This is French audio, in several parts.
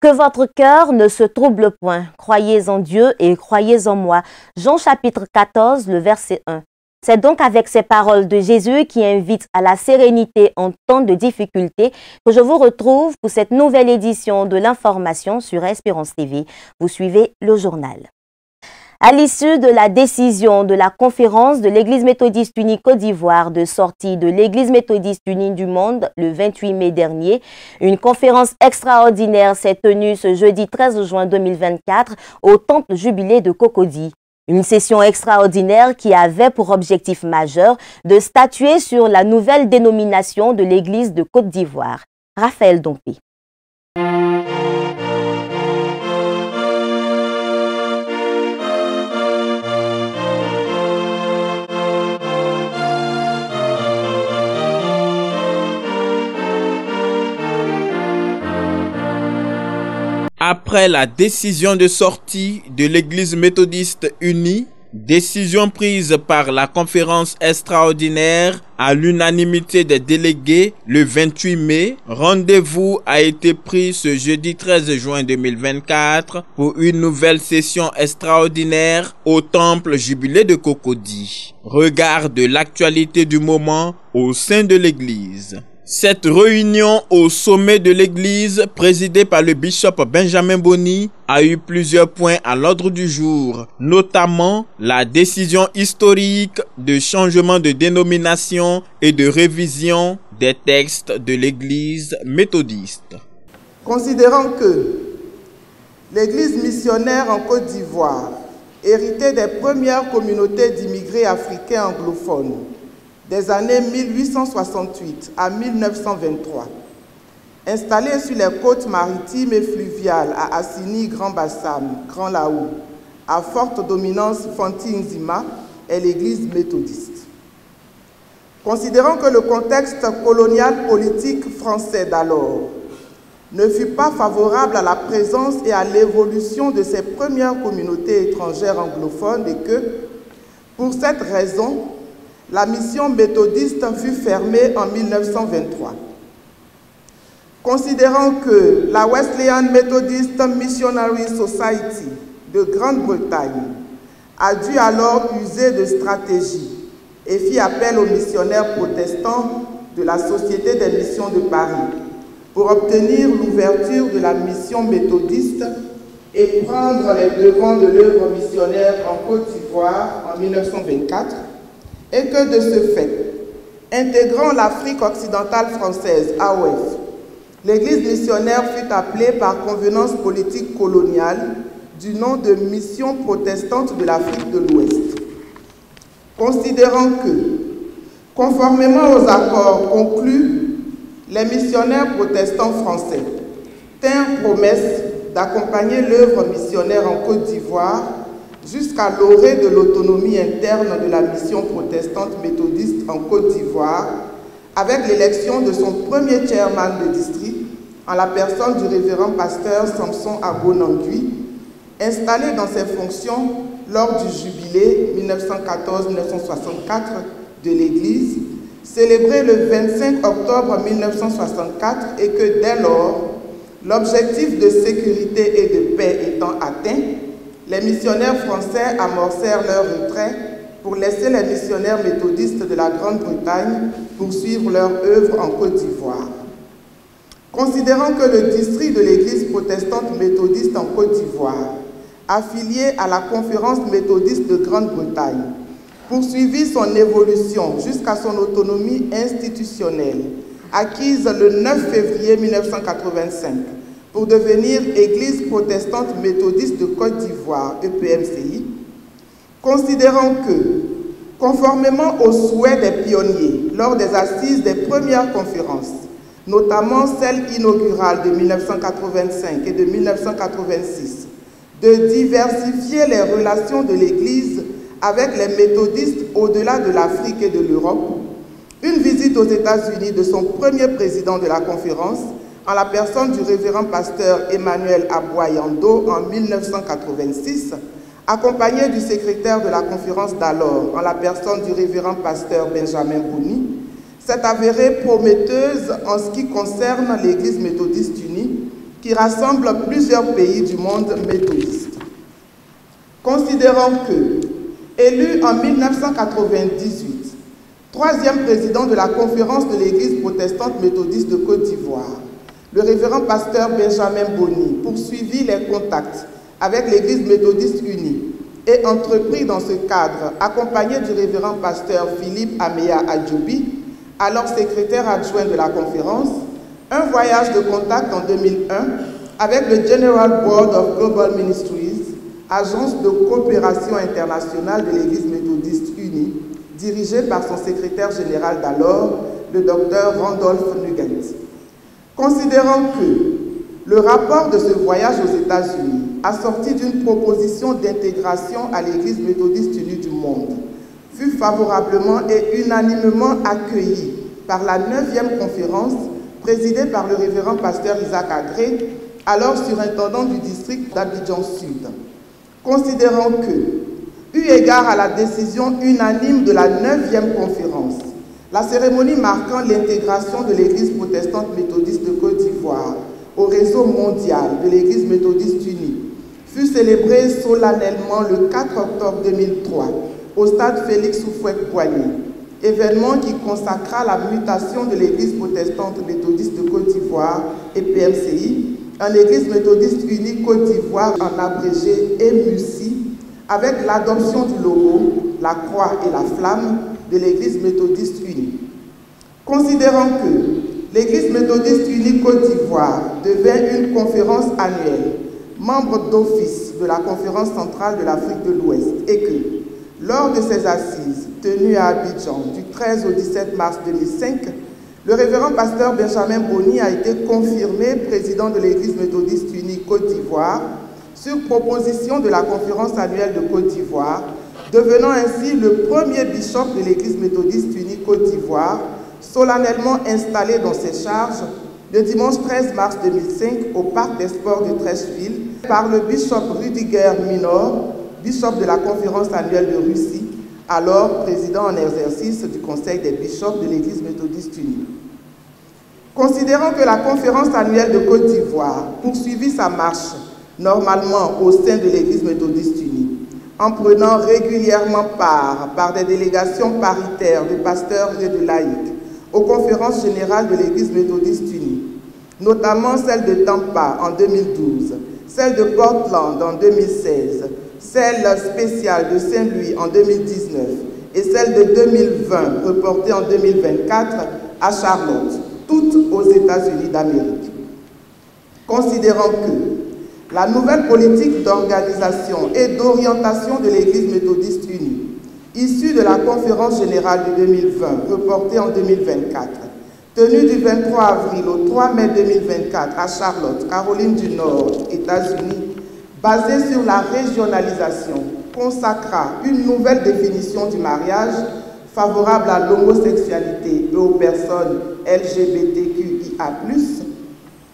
Que votre cœur ne se trouble point. Croyez en Dieu et croyez en moi. Jean chapitre 14, le verset 1. C'est donc avec ces paroles de Jésus qui invitent à la sérénité en temps de difficulté que je vous retrouve pour cette nouvelle édition de l'information sur Espérance TV. Vous suivez le journal. À l'issue de la décision de la conférence de l'Église méthodiste unie Côte d'Ivoire de sortie de l'Église méthodiste unie du monde le 28 mai dernier, une conférence extraordinaire s'est tenue ce jeudi 13 juin 2024 au Temple Jubilé de Cocody. Une session extraordinaire qui avait pour objectif majeur de statuer sur la nouvelle dénomination de l'Église de Côte d'Ivoire. Raphaël Dompé. Après la décision de sortie de l'Église méthodiste unie, décision prise par la conférence extraordinaire à l'unanimité des délégués le 28 mai, rendez-vous a été pris ce jeudi 13 juin 2024 pour une nouvelle session extraordinaire au Temple Jubilé de Cocody. Regard de l'actualité du moment au sein de l'Église. Cette réunion au sommet de l'Église, présidée par le bishop Benjamin Boni, a eu plusieurs points à l'ordre du jour, notamment la décision historique de changement de dénomination et de révision des textes de l'Église méthodiste. Considérant que l'Église missionnaire en Côte d'Ivoire, héritée des premières communautés d'immigrés africains anglophones, des années 1868 à 1923, installée sur les côtes maritimes et fluviales à Assini, Grand Bassam, Grand Laou, à forte dominance Fanti-Nzima, est l'Église méthodiste. Considérant que le contexte colonial politique français d'alors ne fut pas favorable à la présence et à l'évolution de ces premières communautés étrangères anglophones et que, pour cette raison, la mission méthodiste fut fermée en 1923. Considérant que la Wesleyan Methodist Missionary Society de Grande-Bretagne a dû alors user de stratégie et fit appel aux missionnaires protestants de la Société des missions de Paris pour obtenir l'ouverture de la mission méthodiste et prendre les devants de l'œuvre missionnaire en Côte d'Ivoire en 1924, et que de ce fait, intégrant l'Afrique occidentale française, AOF, l'Église missionnaire fut appelée par convenance politique coloniale du nom de Mission protestante de l'Afrique de l'Ouest. Considérant que, conformément aux accords conclus, les missionnaires protestants français tinrent promesse d'accompagner l'œuvre missionnaire en Côte d'Ivoire jusqu'à l'orée de l'autonomie interne de la mission protestante méthodiste en Côte d'Ivoire, avec l'élection de son premier chairman de district, en la personne du révérend pasteur Samson Ago-Nangui, installé dans ses fonctions lors du jubilé 1914-1964 de l'Église, célébré le 25 octobre 1964 et que dès lors, l'objectif de sécurité et de paix étant atteint, les missionnaires français amorcèrent leur retrait pour laisser les missionnaires méthodistes de la Grande-Bretagne poursuivre leur œuvre en Côte d'Ivoire. Considérant que le district de l'Église protestante méthodiste en Côte d'Ivoire, affilié à la Conférence méthodiste de Grande-Bretagne, poursuivit son évolution jusqu'à son autonomie institutionnelle, acquise le 9 février 1985, pour devenir Église protestante méthodiste de Côte d'Ivoire, EPMCI, considérant que, conformément aux souhaits des pionniers lors des assises des premières conférences, notamment celle inaugurale de 1985 et de 1986, de diversifier les relations de l'Église avec les méthodistes au-delà de l'Afrique et de l'Europe, une visite aux États-Unis de son premier président de la conférence, en la personne du révérend pasteur Emmanuel Aboyando en 1986, accompagné du secrétaire de la conférence d'alors, en la personne du révérend pasteur Benjamin Boni, s'est avérée prometteuse en ce qui concerne l'Église méthodiste unie, qui qui rassemble plusieurs pays du monde méthodiste. Considérant que, élu en 1998, troisième président de la conférence de l'Église protestante méthodiste de Côte d'Ivoire, le révérend pasteur Benjamin Boni poursuivit les contacts avec l'Église méthodiste unie et entrepris dans ce cadre, accompagné du révérend pasteur Philippe Ameya Adjoubi, alors secrétaire adjoint de la conférence, un voyage de contact en 2001 avec le General Board of Global Ministries, agence de coopération internationale de l'Église méthodiste unie, dirigée par son secrétaire général d'alors, le docteur Randolph Nugent. Considérant que le rapport de ce voyage aux États-Unis, assorti d'une proposition d'intégration à l'Église méthodiste unie du monde, fut favorablement et unanimement accueilli par la 9e conférence présidée par le révérend pasteur Isaac Agré, alors surintendant du district d'Abidjan Sud. Considérant que, eu égard à la décision unanime de la 9e conférence, la cérémonie marquant l'intégration de l'Église protestante méthodiste de Côte d'Ivoire au réseau mondial de l'Église méthodiste unie fut célébrée solennellement le 4 octobre 2003 au stade Félix Houphouët-Boigny, événement qui consacra la mutation de l'Église protestante méthodiste de Côte d'Ivoire et PMCI en Église méthodiste unie Côte d'Ivoire, en abrégé EMUCI, avec l'adoption du logo, la croix et la flamme de l'Église méthodiste unie. Considérant que l'Église méthodiste unie Côte d'Ivoire devint une conférence annuelle, membre d'office de la conférence centrale de l'Afrique de l'Ouest, et que, lors de ces assises tenues à Abidjan du 13 au 17 mars 2005, le révérend pasteur Benjamin Boni a été confirmé président de l'Église méthodiste unie Côte d'Ivoire sur proposition de la conférence annuelle de Côte d'Ivoire, devenant ainsi le premier bishop de l'Église méthodiste unie Côte d'Ivoire, solennellement installé dans ses charges le dimanche 13 mars 2005 au Parc des Sports de Treichville par le bishop Rudiger Minor, bishop de la conférence annuelle de Russie, alors président en exercice du Conseil des bishops de l'Église méthodiste unie. Considérant que la conférence annuelle de Côte d'Ivoire poursuivit sa marche normalement au sein de l'Église méthodiste unie, en prenant régulièrement part par des délégations paritaires de pasteurs et de laïcs aux conférences générales de l'Église méthodiste unie, notamment celle de Tampa en 2012, celle de Portland en 2016, celle spéciale de Saint-Louis en 2019 et celle de 2020, reportée en 2024 à Charlotte, toutes aux États-Unis d'Amérique. Considérant que la nouvelle politique d'organisation et d'orientation de l'Église méthodiste unie, issue de la conférence générale de 2020, reportée en 2024, tenue du 23 avril au 3 mai 2024 à Charlotte, Caroline du Nord, États-Unis, basée sur la régionalisation, consacra une nouvelle définition du mariage favorable à l'homosexualité et aux personnes LGBTQIA+,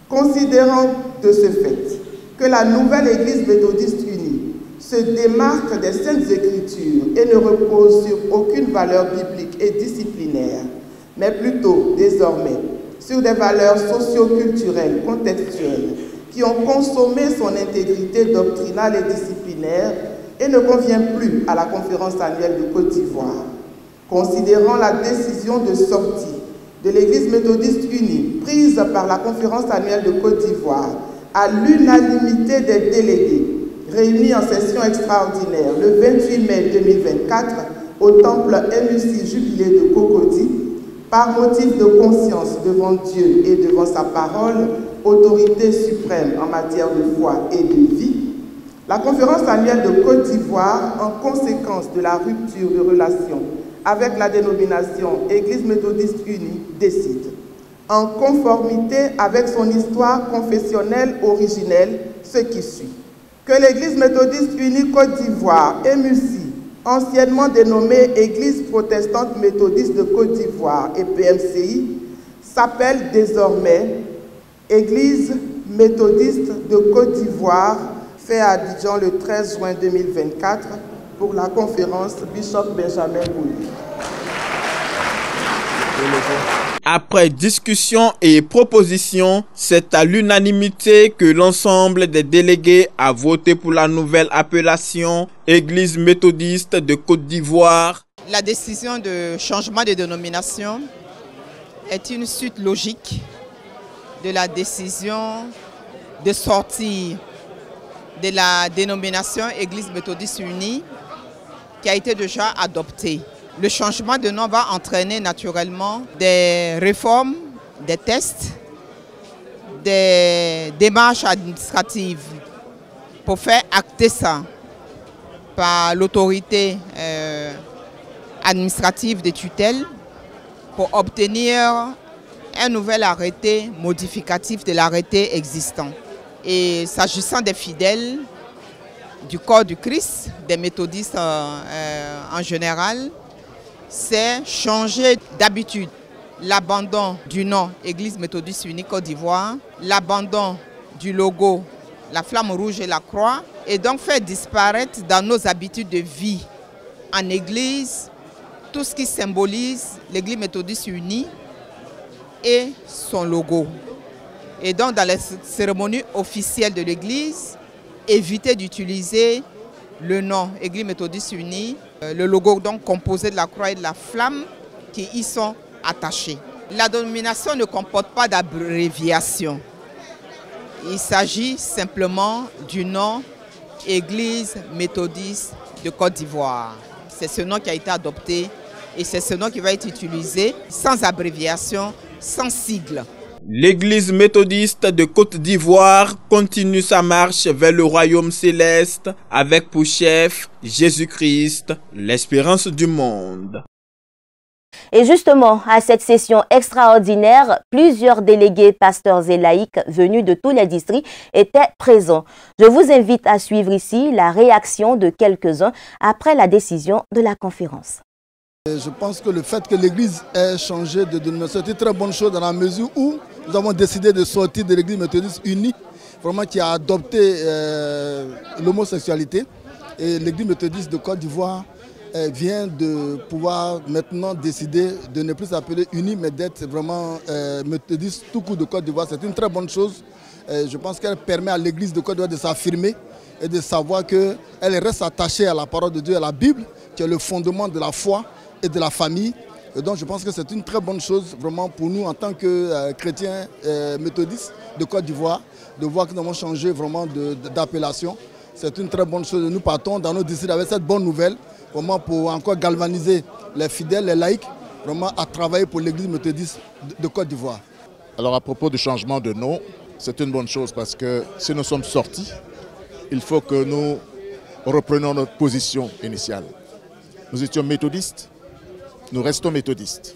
considérant de ce fait que la nouvelle Église méthodiste unie se démarque des Saintes Écritures et ne repose sur aucune valeur biblique et disciplinaire, mais plutôt, désormais, sur des valeurs socio-culturelles contextuelles qui ont consommé son intégrité doctrinale et disciplinaire et ne convient plus à la conférence annuelle de Côte d'Ivoire. Considérant la décision de sortie de l'Église méthodiste unie prise par la conférence annuelle de Côte d'Ivoire à l'unanimité des délégués réunis en session extraordinaire le 28 mai 2024 au temple MUC Jubilé de Cocody, par motif de conscience devant Dieu et devant sa parole, autorité suprême en matière de foi et de vie, la conférence annuelle de Côte d'Ivoire, en conséquence de la rupture de relations avec la dénomination Église méthodiste unie, décide, en conformité avec son histoire confessionnelle originelle, ce qui suit. Que l'Église méthodiste unie Côte d'Ivoire, EMUCI, anciennement dénommée Église protestante méthodiste de Côte d'Ivoire et PMCI, s'appelle désormais Église méthodiste de Côte d'Ivoire, fait à Abidjan le 13 juin 2024 pour la conférence Bishop Benjamin Boni. Après discussion et proposition, c'est à l'unanimité que l'ensemble des délégués a voté pour la nouvelle appellation Église méthodiste de Côte d'Ivoire. La décision de changement de dénomination est une suite logique de la décision de sortir de la dénomination Église méthodiste unie qui a été déjà adoptée. Le changement de nom va entraîner naturellement des réformes, des tests, des démarches administratives pour faire acter ça par l'autorité administrative des tutelles pour obtenir un nouvel arrêté modificatif de l'arrêté existant. Et s'agissant des fidèles du corps du Christ, des méthodistes en général, c'est changer d'habitude. L'abandon du nom Église méthodiste unie Côte d'Ivoire, l'abandon du logo, la flamme rouge et la croix, et donc faire disparaître dans nos habitudes de vie en Église tout ce qui symbolise l'Église méthodiste unie et son logo. Et donc dans les cérémonies officielles de l'Église, éviter d'utiliser le nom Église méthodiste unie, le logo donc composé de la croix et de la flamme qui y sont attachés. La dénomination ne comporte pas d'abréviation. Il s'agit simplement du nom Église méthodiste de Côte d'Ivoire. C'est ce nom qui a été adopté et c'est ce nom qui va être utilisé sans abréviation, sans sigle. L'Église méthodiste de Côte d'Ivoire continue sa marche vers le royaume céleste avec pour chef Jésus-Christ, l'espérance du monde. Et justement, à cette session extraordinaire, plusieurs délégués, pasteurs et laïcs venus de tous les districts étaient présents. Je vous invite à suivre ici la réaction de quelques-uns après la décision de la conférence. Je pense que le fait que l'Église ait changé de dénomination est une très bonne chose dans la mesure où nous avons décidé de sortir de l'Église méthodiste unie, vraiment qui a adopté l'homosexualité. Et l'Église méthodiste de Côte d'Ivoire vient de pouvoir maintenant décider de ne plus s'appeler unie, mais d'être vraiment méthodiste tout court de Côte d'Ivoire. C'est une très bonne chose. Je pense qu'elle permet à l'Église de Côte d'Ivoire de s'affirmer et de savoir qu'elle reste attachée à la parole de Dieu, à la Bible, qui est le fondement de la foi et de la famille. Et donc je pense que c'est une très bonne chose vraiment pour nous en tant que chrétiens méthodistes de Côte d'Ivoire, de voir que nous avons changé vraiment d'appellation. C'est une très bonne chose. Nous partons dans nos districts avec cette bonne nouvelle, vraiment pour encore galvaniser les fidèles, les laïcs, vraiment à travailler pour l'Église méthodiste de Côte d'Ivoire. Alors à propos du changement de nom, c'est une bonne chose parce que si nous sommes sortis, il faut que nous reprenions notre position initiale. Nous étions méthodistes. Nous restons méthodistes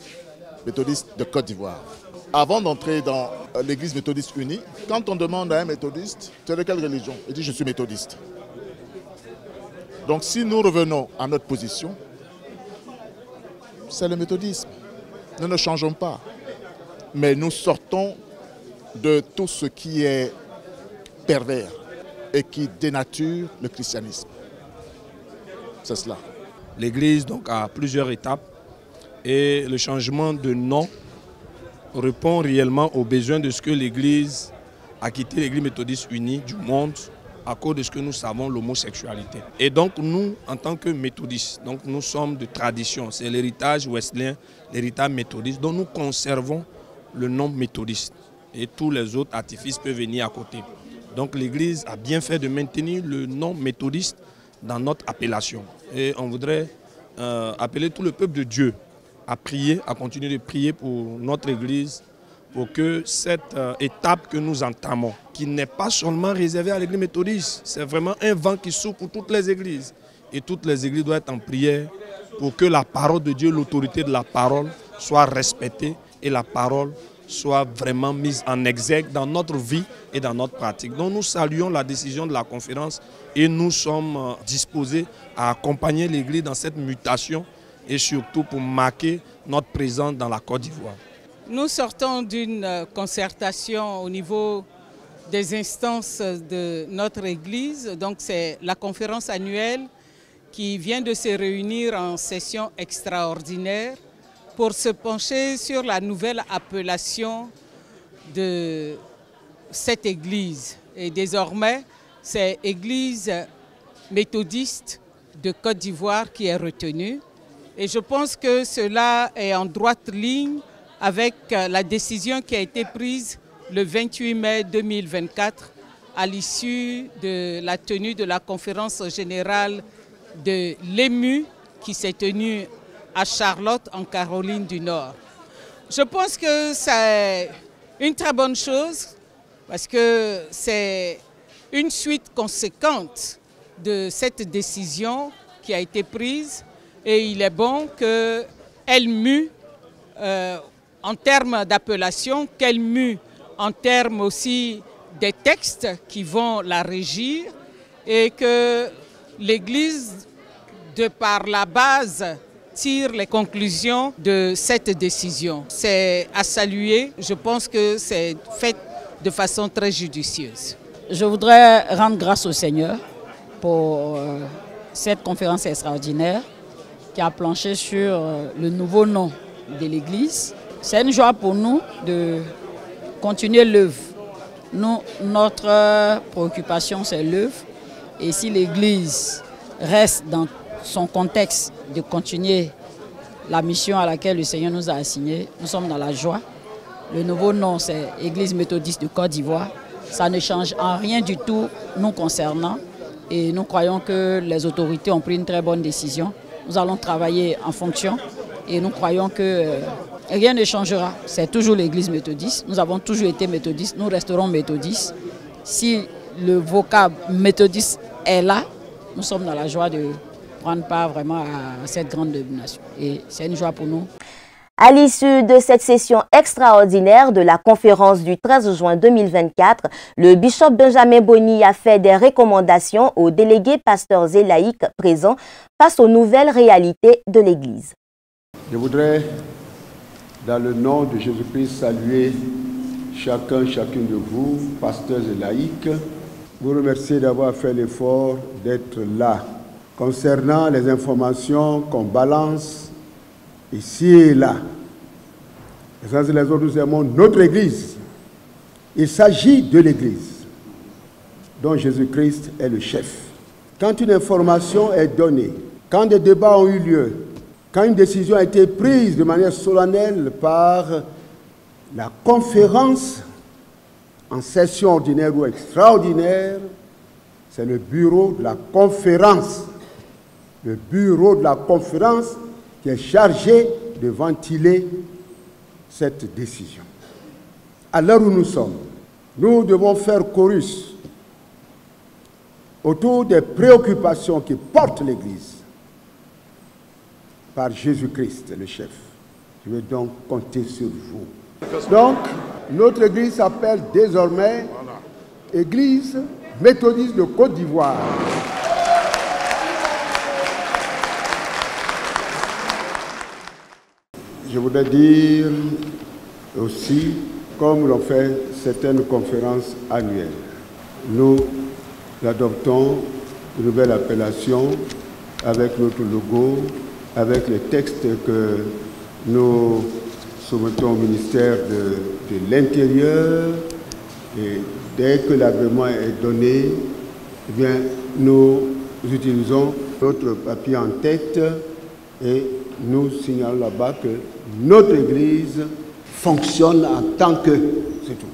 de Côte d'Ivoire. Avant d'entrer dans l'Église méthodiste unie, quand on demande à un méthodiste, tu es de quelle religion? Il dit je suis méthodiste. Donc si nous revenons à notre position, c'est le méthodisme. Nous ne changeons pas. Mais nous sortons de tout ce qui est pervers et qui dénature le christianisme. C'est cela. L'Église donc a plusieurs étapes et le changement de nom répond réellement aux besoins de ce que l'Église a quitté l'Église méthodiste unie du monde à cause de ce que nous savons, l'homosexualité. Et donc nous, en tant que méthodistes, donc nous sommes de tradition, c'est l'héritage wesleyen, l'héritage méthodiste, dont nous conservons le nom méthodiste. Et tous les autres artifices peuvent venir à côté. Donc l'Église a bien fait de maintenir le nom méthodiste dans notre appellation. Et on voudrait appeler tout le peuple de Dieu à prier, à continuer de prier pour notre Église, pour que cette étape que nous entamons, qui n'est pas seulement réservée à l'Église méthodiste, c'est vraiment un vent qui souffle pour toutes les églises. Et toutes les églises doivent être en prière pour que la parole de Dieu, l'autorité de la parole, soit respectée et la parole soit vraiment mise en exergue dans notre vie et dans notre pratique. Donc nous saluons la décision de la conférence et nous sommes disposés à accompagner l'Église dans cette mutation et surtout pour marquer notre présence dans la Côte d'Ivoire. Nous sortons d'une concertation au niveau des instances de notre Église. Donc c'est la conférence annuelle qui vient de se réunir en session extraordinaire pour se pencher sur la nouvelle appellation de cette église. Et désormais, c'est Église méthodiste de Côte d'Ivoire qui est retenue. Et je pense que cela est en droite ligne avec la décision qui a été prise le 28 mai 2024 à l'issue de la tenue de la conférence générale de l'EMU qui s'est tenue à Charlotte en Caroline du Nord. Je pense que c'est une très bonne chose parce que c'est une suite conséquente de cette décision qui a été prise et il est bon qu'elle mue en termes d'appellation, qu'elle mue en termes aussi des textes qui vont la régir et que l'Église, de par la base, tire les conclusions de cette décision. C'est à saluer, je pense que c'est fait de façon très judicieuse. Je voudrais rendre grâce au Seigneur pour cette conférence extraordinaire qui a planché sur le nouveau nom de l'Église. C'est une joie pour nous de continuer l'œuvre. Notre préoccupation, c'est l'œuvre. Et si l'Église reste dans son contexte de continuer la mission à laquelle le Seigneur nous a assignés, nous sommes dans la joie. Le nouveau nom, c'est Église méthodiste de Côte d'Ivoire. Ça ne change en rien du tout nous concernant. Et nous croyons que les autorités ont pris une très bonne décision. Nous allons travailler en fonction et nous croyons que rien ne changera. C'est toujours l'Église méthodiste. Nous avons toujours été méthodistes. Nous resterons méthodistes. Si le vocable méthodiste est là, nous sommes dans la joie de prendre part vraiment à cette grande domination. Et c'est une joie pour nous. À l'issue de cette session extraordinaire de la conférence du 13 juin 2024, le bishop Benjamin Boni a fait des recommandations aux délégués pasteurs et laïcs présents face aux nouvelles réalités de l'Église. Je voudrais, dans le nom de Jésus-Christ, saluer chacune de vous, pasteurs et laïcs, vous remercier d'avoir fait l'effort d'être là. Concernant les informations qu'on balance ici et là, les uns et les autres, nous aimons notre Église. Il s'agit de l'Église, dont Jésus-Christ est le chef. Quand une information est donnée, quand des débats ont eu lieu, quand une décision a été prise de manière solennelle par la conférence en session ordinaire ou extraordinaire, c'est le bureau de la conférence. Le bureau de la conférence qui est chargé de ventiler cette décision. À l'heure où nous sommes, nous devons faire chorus autour des préoccupations qui portent l'Église par Jésus-Christ, le chef. Je vais donc compter sur vous. Donc, notre Église s'appelle désormais Église méthodiste de Côte d'Ivoire. Je voudrais dire aussi, comme l'ont fait certaines conférences annuelles, nous adoptons une nouvelle appellation avec notre logo, avec les textes que nous soumettons au ministère de l'Intérieur. Et dès que l'agrément est donné, eh bien, nous utilisons notre papier en tête et nous signalons là-bas que notre Église fonctionne en tant que... C'est tout.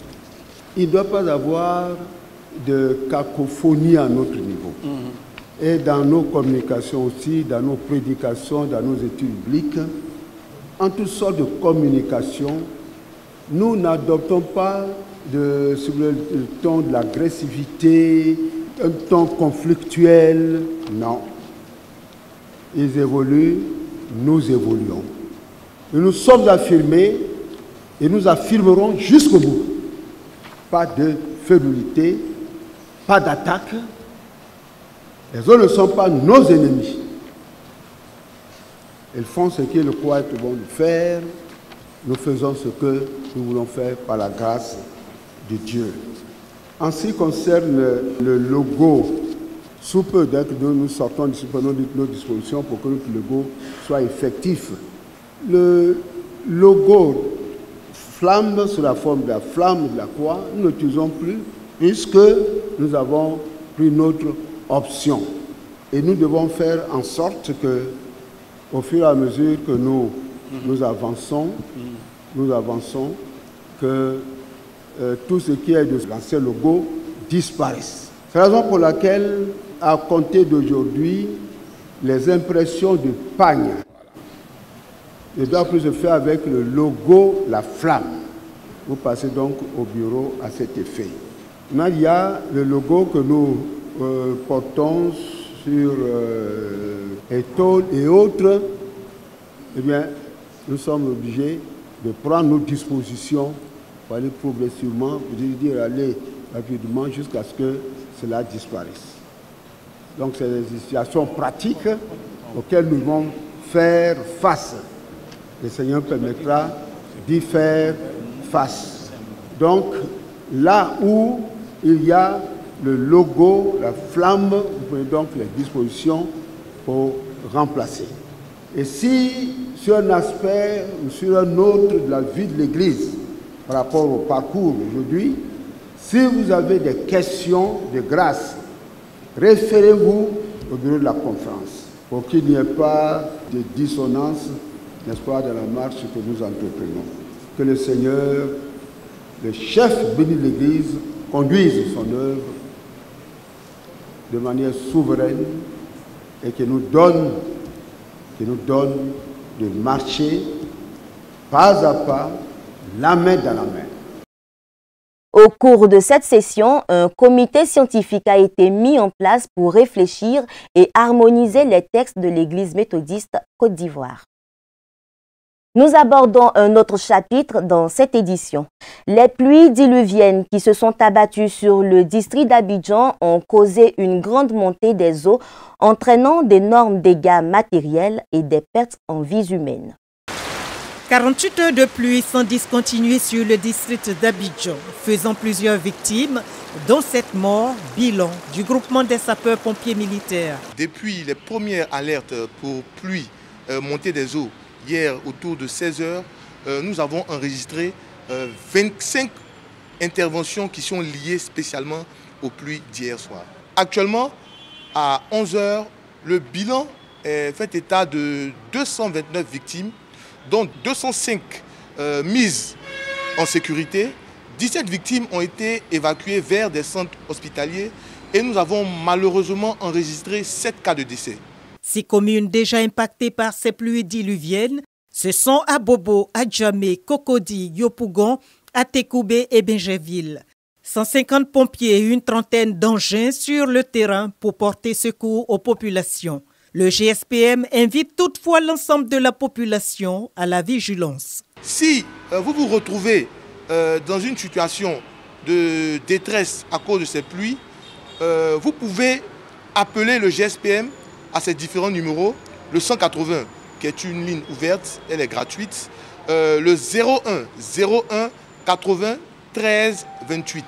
Il ne doit pas avoir de cacophonie à notre niveau. Et dans nos communications aussi, dans nos prédications, dans nos études bibliques, en toutes sortes de communications, nous n'adoptons pas le ton de l'agressivité, un ton conflictuel. Non. Ils évoluent, nous évoluons. Nous nous sommes affirmés et nous affirmerons jusqu'au bout. Pas de fébrilité, pas d'attaque. Les autres ne sont pas nos ennemis. Ils font ce qu'ils croient être bon de faire. Nous faisons ce que nous voulons faire par la grâce de Dieu. En ce qui concerne le logo, sous peu dès que nous sortons de nos dispositions pour que notre logo soit effectif. Le logo flamme sous la forme de la flamme de la croix, nous n'utilisons plus puisque nous avons pris notre option. Et nous devons faire en sorte que, au fur et à mesure que nous avançons, que tout ce qui est de l'ancien logo disparaisse. C'est la raison pour laquelle, à compter d'aujourd'hui, les impressions de pagne ne doivent plus se faire avec le logo, la flamme. Vous passez donc au bureau à cet effet. Maintenant, il y a le logo que nous portons sur les tôles et autres. Eh bien, nous sommes obligés de prendre nos dispositions pour aller progressivement, aller rapidement jusqu'à ce que cela disparaisse. Donc, c'est des situations pratiques auxquelles nous devons faire face. Le Seigneur permettra d'y faire face. Donc, là où il y a le logo, la flamme, vous prenez donc les dispositions pour remplacer. Et si, sur un aspect ou sur un autre de la vie de l'Église, par rapport au parcours aujourd'hui, si vous avez des questions de grâce, référez-vous au bureau de la conférence pour qu'il n'y ait pas de dissonance, n'est-ce pas, dans la marche que nous entreprenons. Que le Seigneur, le chef béni de l'Église, conduise son œuvre de manière souveraine et qu'il nous donne de marcher pas à pas, la main dans la main. Au cours de cette session, un comité scientifique a été mis en place pour réfléchir et harmoniser les textes de l'Église méthodiste Côte d'Ivoire. Nous abordons un autre chapitre dans cette édition. Les pluies diluviennes qui se sont abattues sur le district d'Abidjan ont causé une grande montée des eaux, entraînant d'énormes dégâts matériels et des pertes en vies humaines. 48 heures de pluie sans discontinuer sur le district d'Abidjan, faisant plusieurs victimes, dont 7 morts, bilan du groupement des sapeurs-pompiers militaires. Depuis les premières alertes pour pluie, montée des eaux, hier autour de 16 heures, nous avons enregistré 25 interventions qui sont liées spécialement aux pluies d'hier soir. Actuellement, à 11 heures, le bilan fait état de 229 victimes, dont 205 mises en sécurité. 17 victimes ont été évacuées vers des centres hospitaliers et nous avons malheureusement enregistré 7 cas de décès. 6 communes déjà impactées par ces pluies diluviennes, ce sont Abobo, Adjamé, Cocody, Yopougon, Atekoubé et Benjéville. 150 pompiers et une trentaine d'engins sur le terrain pour porter secours aux populations. Le GSPM invite toutefois l'ensemble de la population à la vigilance. Si vous vous retrouvez dans une situation de détresse à cause de ces pluies, vous pouvez appeler le GSPM à ces différents numéros, le 180 qui est une ligne ouverte, elle est gratuite, le 01 80 13 28,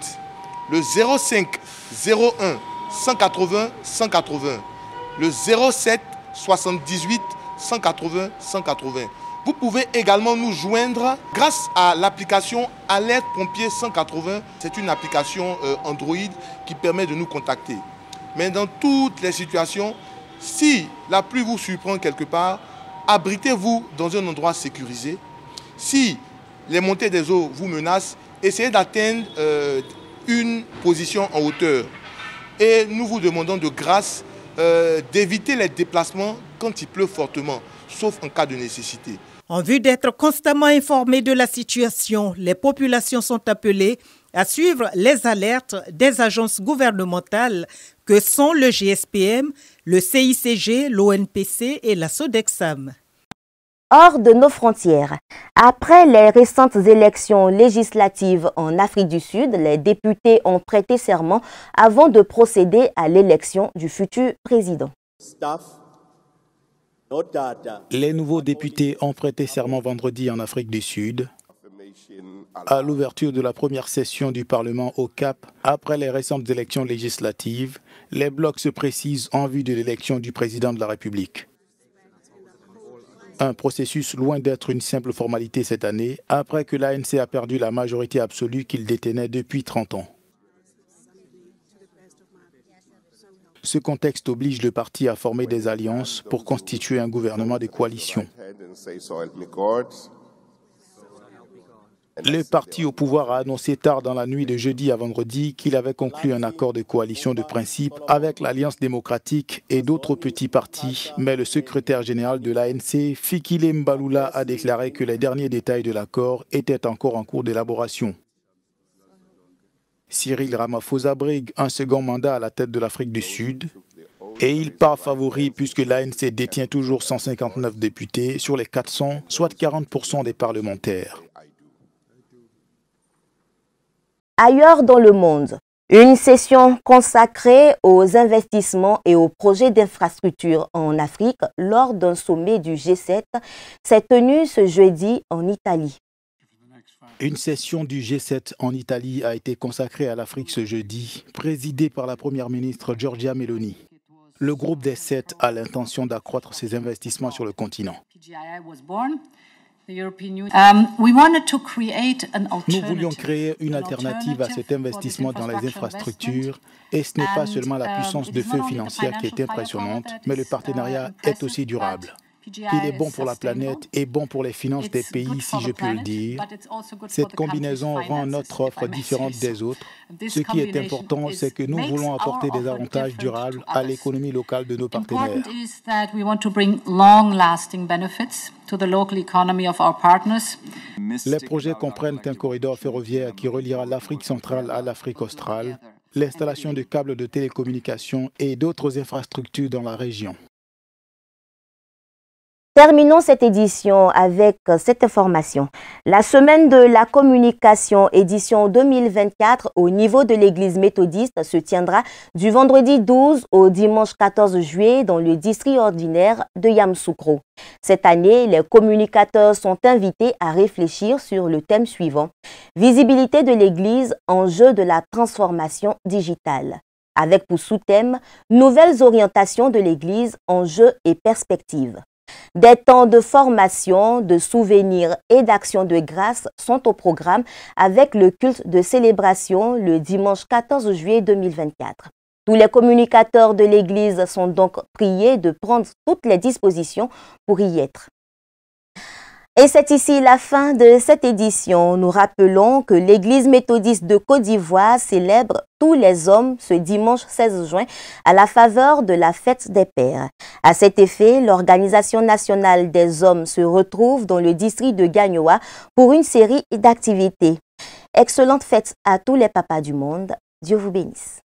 le 05 01 180 180, le 07 78 180 180. Vous pouvez également nous joindre grâce à l'application Alerte Pompier 180. C'est une application Android qui permet de nous contacter. Mais dans toutes les situations, si la pluie vous surprend quelque part, abritez-vous dans un endroit sécurisé. Si les montées des eaux vous menacent, essayez d'atteindre une position en hauteur. Et nous vous demandons de grâce d'éviter les déplacements quand il pleut fortement, sauf en cas de nécessité. En vue d'être constamment informés de la situation, les populations sont appelées à suivre les alertes des agences gouvernementales que sont le GSPM, le CICG, l'ONPC et la Sodexam. Hors de nos frontières. Après les récentes élections législatives en Afrique du Sud, les députés ont prêté serment avant de procéder à l'élection du futur président. Les nouveaux députés ont prêté serment vendredi en Afrique du Sud à l'ouverture de la première session du Parlement au Cap. Après les récentes élections législatives, les blocs se précisent en vue de l'élection du président de la République. Un processus loin d'être une simple formalité cette année, après que l'ANC a perdu la majorité absolue qu'il détenait depuis 30 ans. Ce contexte oblige le parti à former des alliances pour constituer un gouvernement de coalition. Le parti au pouvoir a annoncé tard dans la nuit de jeudi à vendredi qu'il avait conclu un accord de coalition de principe avec l'Alliance démocratique et d'autres petits partis, mais le secrétaire général de l'ANC, Fikile Mbalula, a déclaré que les derniers détails de l'accord étaient encore en cours d'élaboration. Cyril Ramaphosa brigue un second mandat à la tête de l'Afrique du Sud et il part favori puisque l'ANC détient toujours 159 députés sur les 400, soit 40% des parlementaires. Ailleurs dans le monde, une session consacrée aux investissements et aux projets d'infrastructures en Afrique lors d'un sommet du G7 s'est tenue ce jeudi en Italie. Une session du G7 en Italie a été consacrée à l'Afrique ce jeudi, présidée par la première ministre Giorgia Meloni. Le groupe des 7 a l'intention d'accroître ses investissements sur le continent. Nous voulions créer une alternative à cet investissement dans les infrastructures et ce n'est pas seulement la puissance de feu financière qui est impressionnante, mais le partenariat est aussi durable. Il est bon pour la planète et bon pour les finances des pays, si je peux le dire. Cette combinaison rend notre offre différente des autres. Ce qui est important, c'est que nous voulons apporter des avantages durables à l'économie locale de nos partenaires. Les projets comprennent un corridor ferroviaire qui reliera l'Afrique centrale à l'Afrique australe, l'installation de câbles de télécommunications et d'autres infrastructures dans la région. Terminons cette édition avec cette information. La semaine de la communication édition 2024 au niveau de l'église méthodiste se tiendra du vendredi 12 au dimanche 14 juillet dans le district ordinaire de Yamoussoukro. Cette année, les communicateurs sont invités à réfléchir sur le thème suivant: visibilité de l'église, enjeu de la transformation digitale. Avec pour sous-thème nouvelles orientations de l'église, enjeux et perspectives. Des temps de formation, de souvenirs et d'action de grâce sont au programme avec le culte de célébration le dimanche 14 juillet 2024. Tous les communicateurs de l'Église sont donc priés de prendre toutes les dispositions pour y être. Et c'est ici la fin de cette édition. Nous rappelons que l'Église méthodiste de Côte d'Ivoire célèbre tous les hommes ce dimanche 16 juin à la faveur de la fête des pères. À cet effet, l'Organisation nationale des hommes se retrouve dans le district de Gagnoa pour une série d'activités. Excellente fête à tous les papas du monde. Dieu vous bénisse.